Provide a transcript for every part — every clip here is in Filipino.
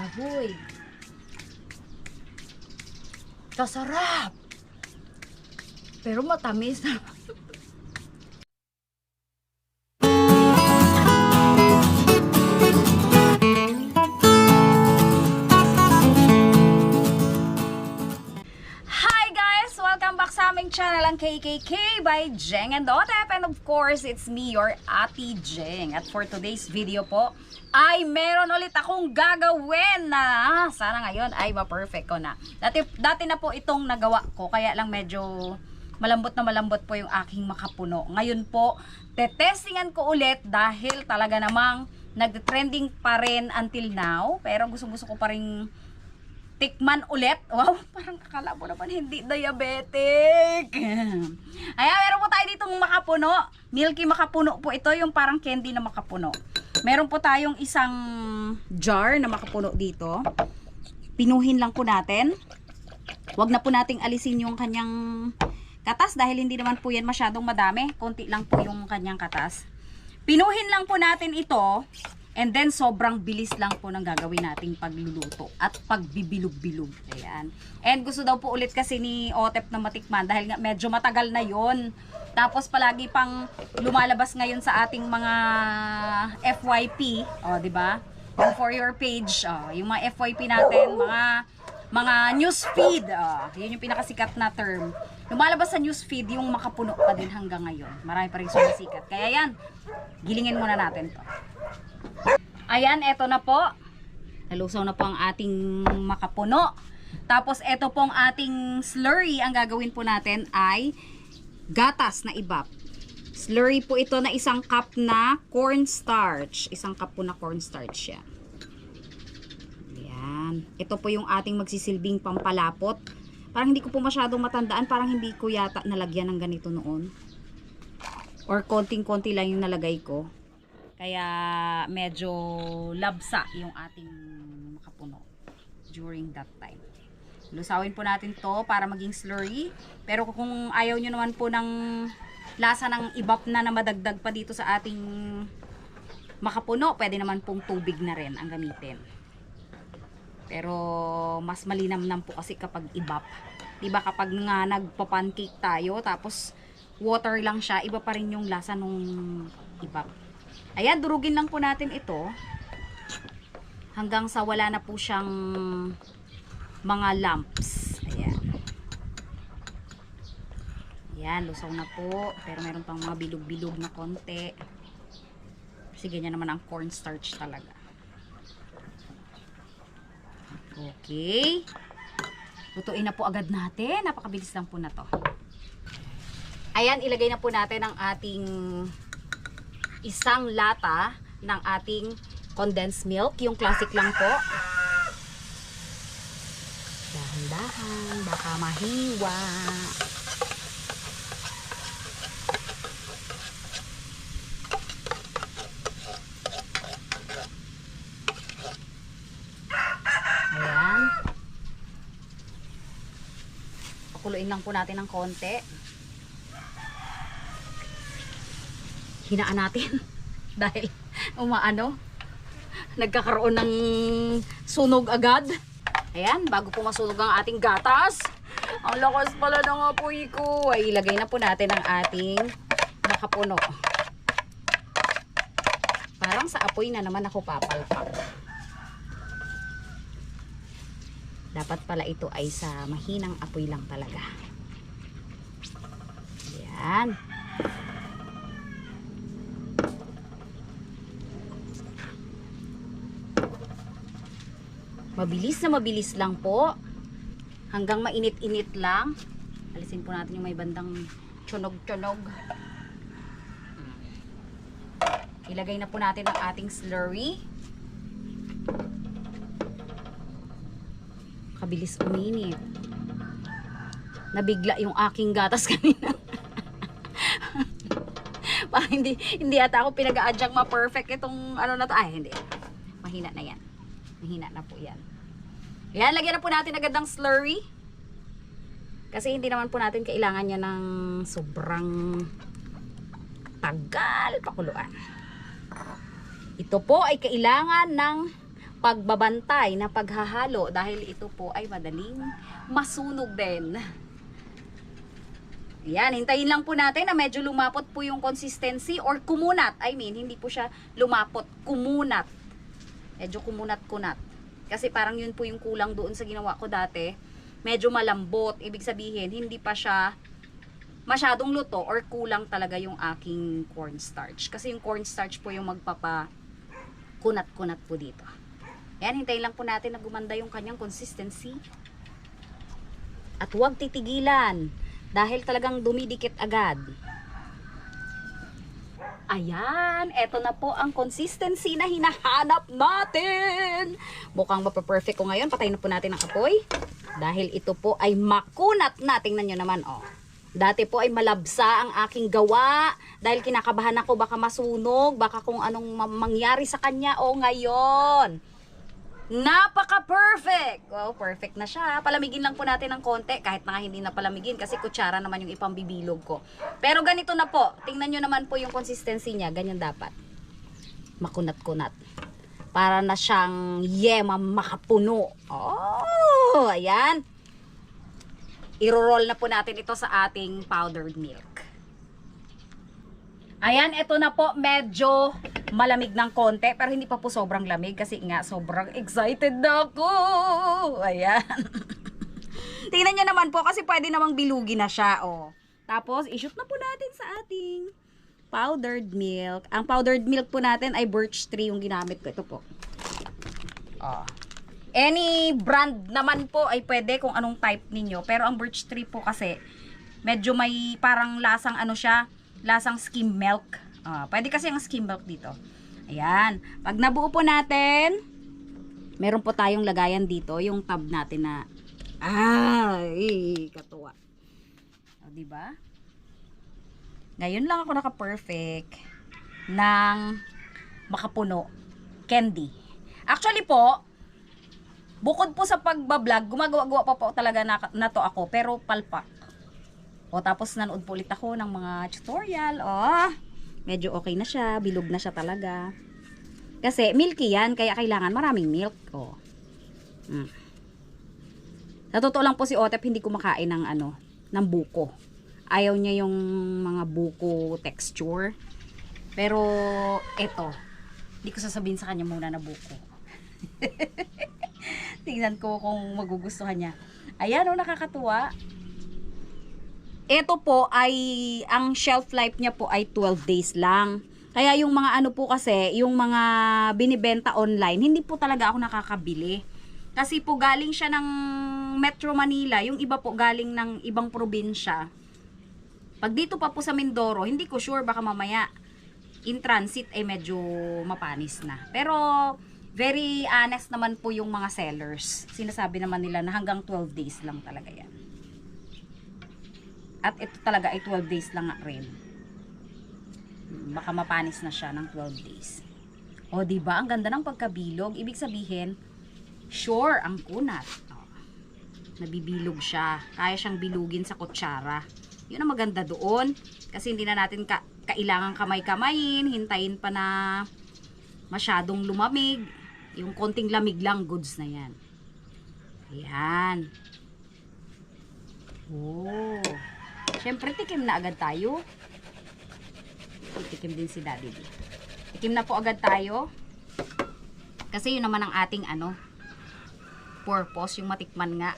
kahoy. Kasarap! Pero matamis na. Sa aming channel ang KKK by Jeng and Otep, and of course it's me, your Ate Jeng. At for today's video po ay meron ulit akong gagawin na sana ngayon ay ma-perfect ko na. Dati na po itong nagawa ko, kaya lang medyo malambot po yung aking makapuno. Ngayon po tetestingan ko ulit dahil talaga namang nagte-trending pa rin until now, pero gusto ko pa rin tikman ulit. Wow, parang akala mo naman hindi diabetic. Ayan, meron po tayo ditong makapuno. Milky makapuno po ito, yung parang candy na makapuno. Meron po tayong isang jar na makapuno dito. Pinuhin lang po natin. Huwag na po nating alisin yung kanyang katas dahil hindi naman po yan masyadong madami. Konti lang po yung kanyang katas. Pinuhin lang po natin ito. And then, sobrang bilis lang po ng gagawin nating pagluluto at pagbibilog-bilog. Ayan. And gusto daw po ulit kasi ni Otep na matikman dahil nga medyo matagal na yon. Tapos palagi pang lumalabas ngayon sa ating mga FYP. O, diba? Yung for your page. O, yung mga FYP natin, mga news feed. O, yun yung pinakasikat na term. Lumalabas sa news feed yung makapuno pa din hanggang ngayon. Marami pa rin sumisikat. Kaya yan, gilingin muna natin to. Ayan, eto na po. Nalusaw na po ang ating makapuno. Tapos, eto pong ating slurry. Ang gagawin po natin ay gatas na ibap. Slurry po ito na 1 cup na cornstarch. 1 cup po na cornstarch siya. Ayan. Ito po yung ating magsisilbing pampalapot. Parang hindi ko po masyadong matandaan. Parang hindi ko yata nalagyan ng ganito noon. Or konting-konti lang yung nalagay ko. Kaya medyo labsa yung ating makapuno during that time. Lusawin po natin to para maging slurry. Pero kung ayaw nyo naman po ng lasa ng ibap na madagdag pa dito sa ating makapuno, pwede naman pong tubig na rin ang gamitin. Pero mas malinamnam po kasi kapag ibap. Diba kapag nga nagpa-pancake tayo tapos water lang siya, iba pa rin yung lasa nung ibap. Ayan, durugin lang po natin ito hanggang sa wala na po siyang mga lumps. Ayan. Ayan, lusaw na po. Pero meron pang mga bilog-bilog na konti. Kasi ganyan naman ang cornstarch talaga. Okay. Lutuin na po agad natin. Napakabilis lang po na to. Ayan, ilagay na po natin ang ating 1 lata ng ating condensed milk. Yung classic lang po. Dahan-dahan, baka mahiwa. Ayan. Pakuluin lang po natin ng konti. Hinaan natin dahil nagkakaroon ng sunog agad. Ayan, bago po masunog ang ating gatas. Ang lakas pala ng apoy ko. Ay, ilagay na po natin ang ating makapuno. Parang sa apoy na naman ako papalpak. Dapat pala ito ay sa mahinang apoy lang talaga. Ayan. Mabilis lang po. Hanggang mainit-init lang. Alisin po natin yung may bandang tsunog-tsunog. Ilagay na po natin ang ating slurry. Kabilis uminit. Nabigla yung aking gatas kanina. Parang hindi ata ako pinag-a-adjust ma-perfect itong ano na to. Ay, hindi. Mahina na yan. Mahina na po yan. Ayan, lagyan na po natin agad ng slurry. Kasi hindi naman po natin kailangan niya ng sobrang tagal pakuluan. Ito po ay kailangan ng pagbabantay na paghahalo dahil ito po ay madaling masunog din. Yan, hintayin lang po natin na medyo lumapot po yung consistency or kumunat. I mean, hindi po siya lumapot, kumunat. Medyo kumunat-kunat. Kasi parang yun po yung kulang doon sa ginawa ko dati. Medyo malambot, ibig sabihin, hindi pa siya masyadong luto or kulang talaga yung aking cornstarch. Kasi yung cornstarch po yung magpapa kunat-kunat po dito. Yan, hintayin lang po natin na gumanda yung kanyang consistency. At huwag titigilan dahil talagang dumidikit agad. Ayan, eto na po ang consistency na hinahanap natin. Mukhang mapaperfect ko ngayon. Patayin na po natin ang apoy. Dahil ito po ay makunat na. Tingnan nyo naman, oh. Dati po ay malabsa ang aking gawa. Dahil kinakabahan ako baka masunog, baka kung anong mangyari sa kanya. O ngayon, napaka-perfect! Wow, perfect na siya. Palamigin lang po natin ng konti, kahit na hindi na palamigin kasi kutsara naman yung ipambibilog ko. Pero ganito na po. Tingnan nyo naman po yung consistency niya. Ganyan dapat. Makunat-kunat. Para na siyang yema makapuno. Oh, ayan. I-roll na po natin ito sa ating powdered milk. Ayan, ito na po, medyo malamig ng konti, pero hindi pa po sobrang lamig kasi nga sobrang excited na ako. Ayan. Tingnan nyo naman po kasi pwede namang bilugin na siya, oh. Tapos, i-shoot na po natin sa ating powdered milk. Ang powdered milk po natin ay Birch Tree yung ginamit ko. Ito po. Oh. Any brand naman po ay pwede kung anong type ninyo. Pero ang Birch Tree po kasi, medyo may parang lasang ano siya, lasang skim milk. Pwede kasi ang skim milk dito. Ayan. Pag nabuo po natin, meron po tayong lagayan dito, yung tab natin na, ay, katuwa. O, diba? Ngayon lang ako naka-perfect ng makapuno candy. Actually po, bukod po sa pagbablog, gumagawa-gawa pa po talaga na to ako, pero palpak. O, tapos nanood po ulit ako ng mga tutorial. O, medyo okay na siya. Bilog na siya talaga. Kasi milky yan, kaya kailangan maraming milk. O. Sa totoo lang po si Otep, hindi kumakain ng ano, ng buko. Ayaw niya yung mga buko texture. Pero, eto. Hindi ko sasabihin sa kanya muna na buko. Tingnan ko kung magugustuhan niya. Ayan, o, nakakatuwa. Ito po ay, ang shelf life niya po ay 12 days lang. Kaya yung mga ano po kasi, yung mga binibenta online, hindi po talaga ako nakakabili. Kasi po galing siya ng Metro Manila, yung iba po galing ng ibang probinsya. Pag dito pa po sa Mindoro, hindi ko sure, baka mamaya in transit ay medyo mapanis na. Pero very honest naman po yung mga sellers. Sinasabi naman nila na hanggang 12 days lang talaga yan. At ito talaga ay 12 days lang rin. Baka mapanis na siya ng 12 days. O, diba? Ang ganda ng pagkabilog. Ibig sabihin, sure ang kunat. O, nabibilog siya. Kaya siyang bilugin sa kutsara. Yun ang maganda doon. Kasi hindi na natin kailangan kamay-kamayin. Hintayin pa na masyadong lumamig. Yung konting lamig lang, goods na yan. Ayan. Oh. Siyempre, tikim na agad tayo. Tikim din si Daddy D. Tikim na po agad tayo. Kasi yun naman ang ating ano, purpose, yung matikman nga.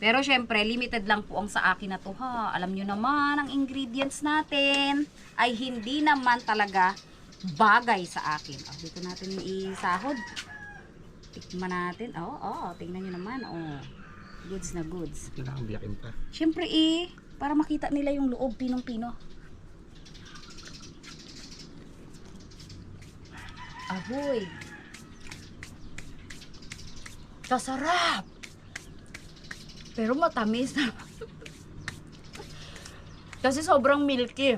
Pero syempre, limited lang po ang sa akin na to ha. Alam nyo naman, ang ingredients natin ay hindi naman talaga bagay sa akin. Oh, dito natin isahod. Tikman natin. Oh, tingnan nyo naman. Oh. Goods na goods. Kailangan biyakin pa. Siyempre para makita nila yung loob, pinong-pino. Ahoy! Sasarap! Pero matamis na. Kasi sobrang milky.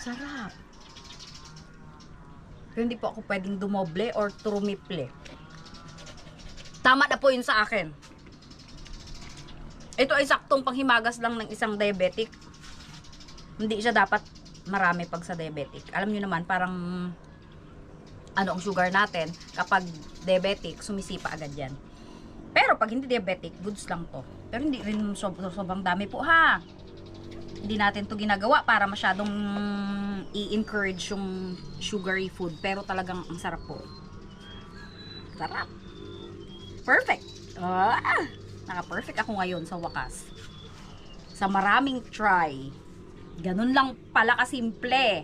Sarap. Pero hindi po ako pwedeng dumoble or trumiple. Tama na po yun sa akin. Ito ay saktong panghimagas lang ng isang diabetic. Hindi siya dapat marami pag sa diabetic. Alam nyo naman, parang ano ang sugar natin, kapag diabetic, sumisipa agad yan. Pero pag hindi diabetic, goods lang to. Pero hindi rin sobrang dami po ha. Hindi natin to ginagawa para masyadong i-encourage yung sugary food. Pero talagang ang sarap po. Sarap. Perfect. Naka-perfect ako ngayon sa wakas. Sa maraming try. Ganun lang pala kasimple.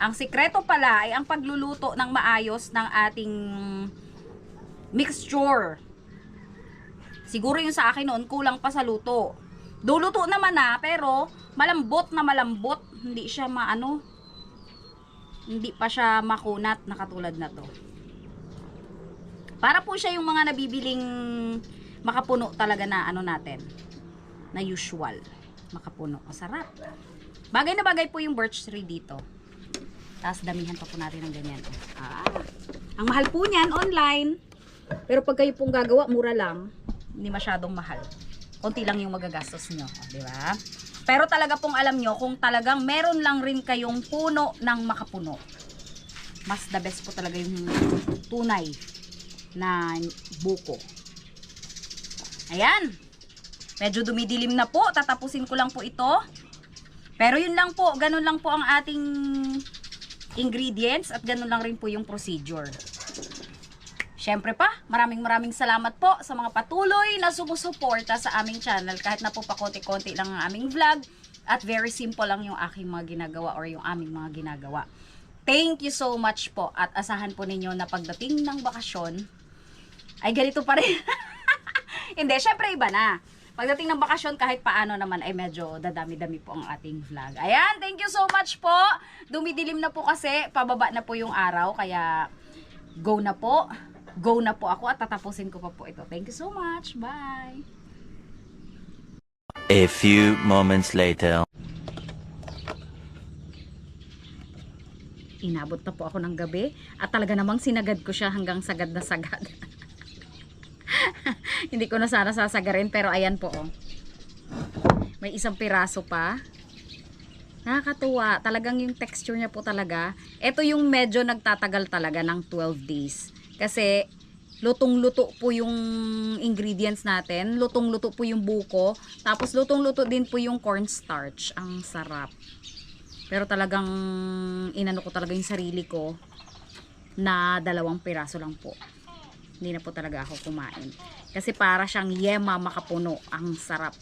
Ang sikreto pala ay ang pagluluto ng maayos ng ating mixture. Siguro yung sa akin noon, kulang pa sa luto. Luluto naman pero malambot na malambot. Hindi siya maano. Hindi pa siya makunat na katulad na to. Para po siya yung mga nabibiling makapuno talaga na ano natin. Na usual. Makapuno. Masarap. Bagay na bagay po yung birch tree dito. Tapos damihan pa po natin ng ganyan. Ang mahal po niyan online. Pero pag kayo pong gagawa, mura lang. Hindi masyadong mahal. Konti lang yung magagastos nyo. Di ba? Pero talaga pong alam nyo, kung talagang meron lang rin kayong puno ng makapuno, mas the best po talaga yung tunay na buko. Ayan. Medyo dumidilim na po. Tatapusin ko lang po ito. Pero yun lang po. Ganun lang po ang ating ingredients at ganun lang rin po yung procedure. Syempre pa, maraming salamat po sa mga patuloy na sumusuporta sa aming channel kahit na po pa konti-konti lang ang aming vlog at very simple lang yung aking mga ginagawa or yung aming mga ginagawa. Thank you so much po at asahan po ninyo na pagdating ng bakasyon ay ganito pa rin. Hindi, syempre iba na. Pagdating ng bakasyon, kahit paano naman ay medyo dadami-dami po ang ating vlog. Ayan, thank you so much po. Dumidilim na po kasi, pababa na po yung araw, kaya go na po. Go na po ako at tatapusin ko pa po ito. Thank you so much. Bye! A few moments later. Inabot na po ako ng gabi at talaga namang sinagad ko siya hanggang sagad na sagad. Hindi ko na sana sasagarin pero ayan po oh. May isang piraso pa. Nakakatuwa. Talagang yung texture niya po talaga. Ito yung medyo nagtatagal talaga ng 12 days. Kasi lutong-luto po yung ingredients natin. Lutong-luto po yung buko. Tapos lutong-luto din po yung cornstarch. Ang sarap. Pero talagang inano ko talaga yung sarili ko na 2 piraso lang po. Hindi na po talaga ako kumain. Kasi para siyang yema makapuno. Ang sarap.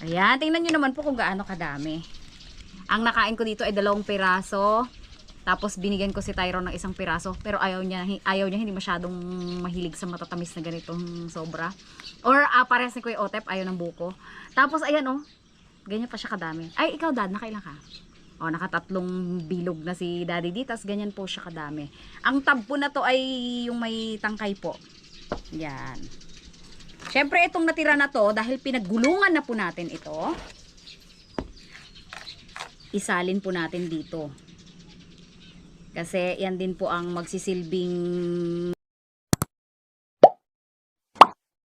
Ayan, tingnan nyo naman po kung gaano kadami. Ang nakain ko dito ay 2 piraso. Tapos binigyan ko si Tyrone ng 1 piraso. Pero ayaw niya hindi masyadong mahilig sa matatamis na ganitong sobra. Or parehas ni Kuya Otep, ayaw ng buko. Tapos ayan oh, ganyan pa siya kadami. Ay, ikaw dad, nakailan ka? O, nakatatlong bilog na si Daddy Ditas. Ganyan po siya kadami. Ang tab po na to ay yung may tangkay po. Yan. Siyempre, itong natira na to, dahil pinaggulungan na po natin ito, isalin po natin dito. Kasi yan din po ang magsisilbing